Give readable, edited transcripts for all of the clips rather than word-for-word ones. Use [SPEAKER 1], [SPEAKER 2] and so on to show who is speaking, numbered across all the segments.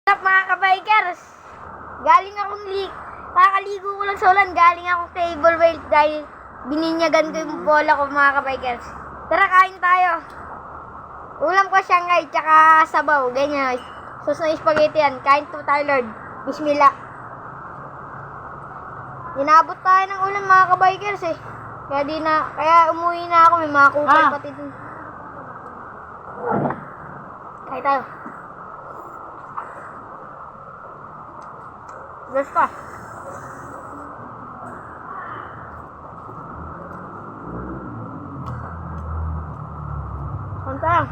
[SPEAKER 1] Mga kabikers, galing akong kakaligo ko lang sa ulan, galing akong table weight dahil bininyagan ko yung bola ko mga kabikers. Tara, kain tayo. Ulam ko Shanghai, tsaka sabaw, ganyan. Sauce na spaghetti yan, kain to tayo Lord. Bismillah. Inabot tayo ng ulan mga kabikers eh. Kaya umuwi na ako, may mga kupal pati dun. Kain tayo. Let's go. Konta.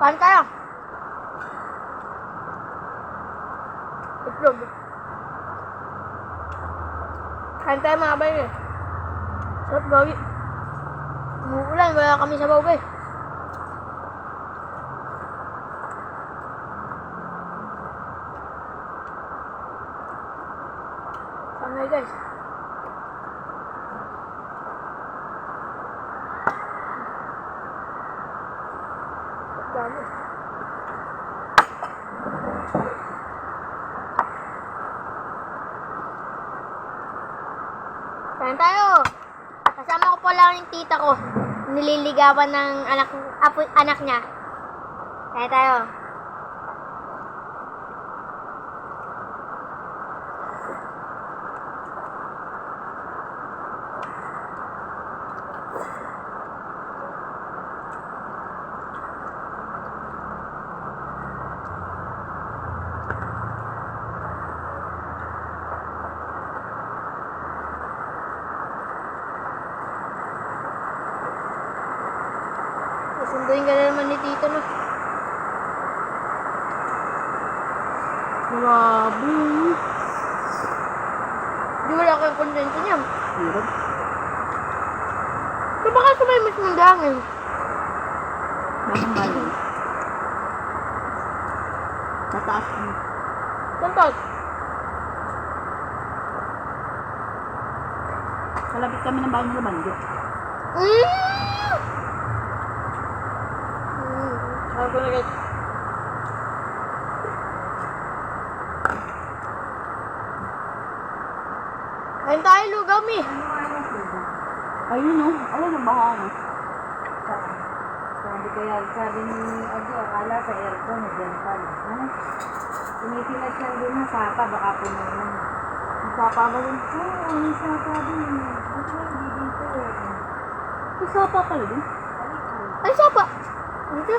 [SPEAKER 1] Kain tayo. Itlog. Kain tayo mga bayo. Sarap gawin. Umuulan, wala kami sa bawbe. Sangay guys. Dami. Kain tayo. Kasama ko pala yung tita ko. Nililigawan ng anak niya. Kain tayo. Sunduin ka na naman ni Tito, no? Grabe. Di wala kang konsensya niya.
[SPEAKER 2] Hirap.
[SPEAKER 1] So baka sabay mas mandangin.
[SPEAKER 2] Bakit galing? Tataas mo.
[SPEAKER 1] Santos?
[SPEAKER 2] Kalapit kami ng bahay nila Banjo.
[SPEAKER 1] Ako na guys. Kain tayo, lugaw, mi.
[SPEAKER 2] Ayun o. Alam ang baha na.
[SPEAKER 3] Sabi ni Adi, akala sa aircon, dyan pala. Ano? Tumipilat lang din ng sapa, baka puno na.
[SPEAKER 2] Ang sapa ba yun?
[SPEAKER 3] Oo, ang sapa din. Ito hindi dito eh.
[SPEAKER 2] Ang sapa pala din.
[SPEAKER 1] Ay, sapa. Dito.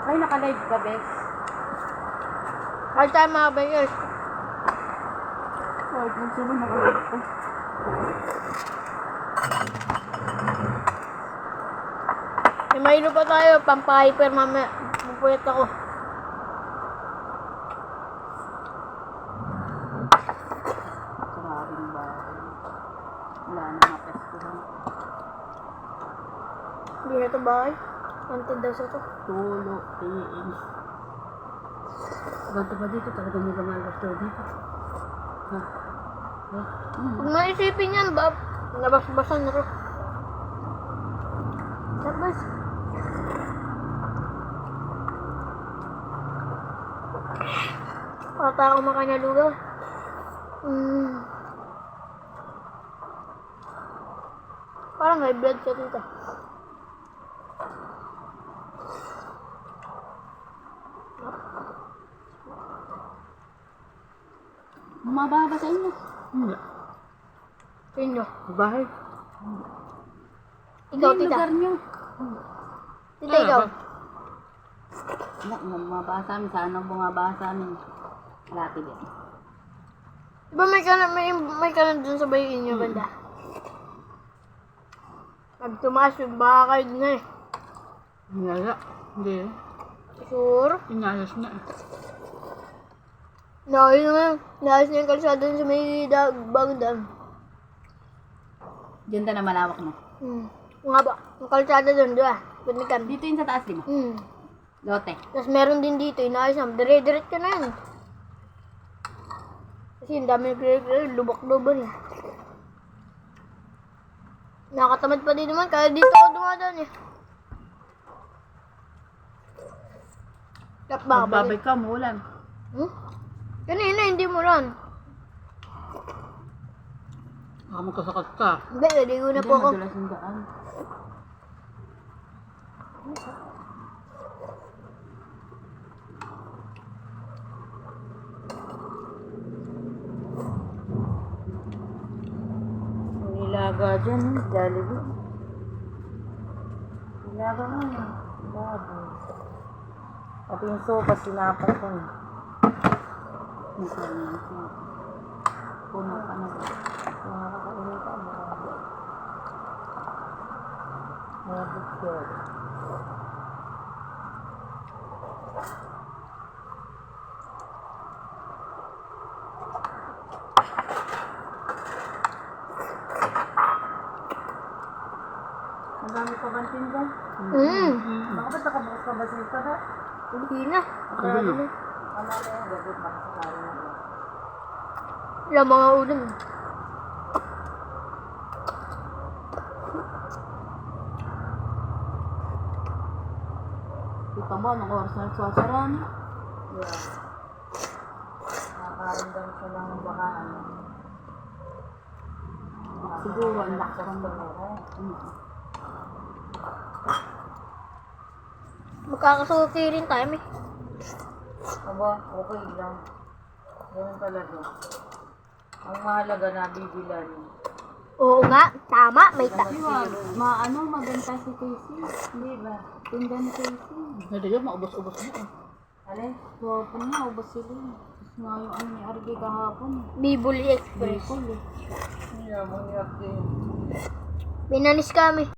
[SPEAKER 2] Ay, naka-live ka, Bes.
[SPEAKER 1] Kain tayo mga bayers.
[SPEAKER 2] Ay, kung sino naka-live ka.
[SPEAKER 1] May Milo pa tayo, pampahyper mamaya. Mupuyat ako.
[SPEAKER 2] Maraming bahay. Wala na mga pestuhan.
[SPEAKER 1] Hindi na ito bahay. Antid daw sa ito.
[SPEAKER 2] Tulo, tiin. Ganto ba dito? Talagang may mga gasto dito. Ha?
[SPEAKER 1] Kung maisipin yan, nabas-basan na ito. Sabas. Pata ako makanalugaw. Parang may blood siya dito.
[SPEAKER 2] Mababa sa inyo. Hindi.
[SPEAKER 1] Sino?
[SPEAKER 2] Bahay.
[SPEAKER 1] Ikaw,
[SPEAKER 2] Hindi,
[SPEAKER 1] tita.
[SPEAKER 2] lugar nyo.
[SPEAKER 1] Tita, ikaw.
[SPEAKER 2] Bumaba sa amin. Sana bumaba sa amin. Malapit din.
[SPEAKER 1] Diba may kanan dun sa bayo inyo, banda? Pag tumaas yung baka kayo dun eh.
[SPEAKER 2] Wala. Hindi.
[SPEAKER 1] Sure?
[SPEAKER 2] Inayos na.
[SPEAKER 1] Naayos na yung kalsada sa may bagong daan.
[SPEAKER 2] Diyan na malawak na.
[SPEAKER 1] Nga ba? Yung kalsada doon, di ba? Bunikan.
[SPEAKER 2] Dito yung sa taas, di ba? Lote.
[SPEAKER 1] Tapos meron din dito, inaayos na. Dire-diret ka na yan. Kasi yung dami nagre-reklamo, lubak-luban eh. Nakatamad pa din naman, kaya dito ako dumadaan eh.
[SPEAKER 2] Magbabay ka, muulan.
[SPEAKER 1] Kanina, hindi mo ron.
[SPEAKER 2] Magkasakot ka.
[SPEAKER 1] Hindi, naligo na po ako.
[SPEAKER 2] Madulas yung daan.
[SPEAKER 3] Ang ilaga dyan, Jollibee. Ilaga mo na. Baboy. Pati yung sopa, sinapat ko na.
[SPEAKER 2] Puno ka na ba?
[SPEAKER 3] Nakakainit ka mo. Mabot ko. Ang dami pa ba tinda? Baka ba't nakabukas pa ba sa ito ba?
[SPEAKER 1] Hindi na.
[SPEAKER 2] Ano na?
[SPEAKER 3] Ano na yung gabot baka sa kari na ba?
[SPEAKER 1] Wala mga ulam.
[SPEAKER 2] Kita mo, anong oras na nagsasara na?
[SPEAKER 3] Yeah. Nakaramdam siya ng baka ano.
[SPEAKER 2] Siguro, ang lakas ng
[SPEAKER 1] Magkakasuki rin tayo, may.
[SPEAKER 3] Aba, okay lang. Ganun talaga. Ang mahalaga na bibilan.
[SPEAKER 1] Oo nga, tama. May
[SPEAKER 2] Maganda si Casey.
[SPEAKER 3] Hindi ba?
[SPEAKER 2] Tinda ni Casey. Hindi yun, maubos-ubos mo.
[SPEAKER 3] Alin?
[SPEAKER 2] So, pa nga, ubos sila. Tapos nga yung ano ni RG kahapon.
[SPEAKER 1] Bibuli Express.
[SPEAKER 2] Bicol eh.
[SPEAKER 3] Hindi naman yung
[SPEAKER 1] Binanis kami.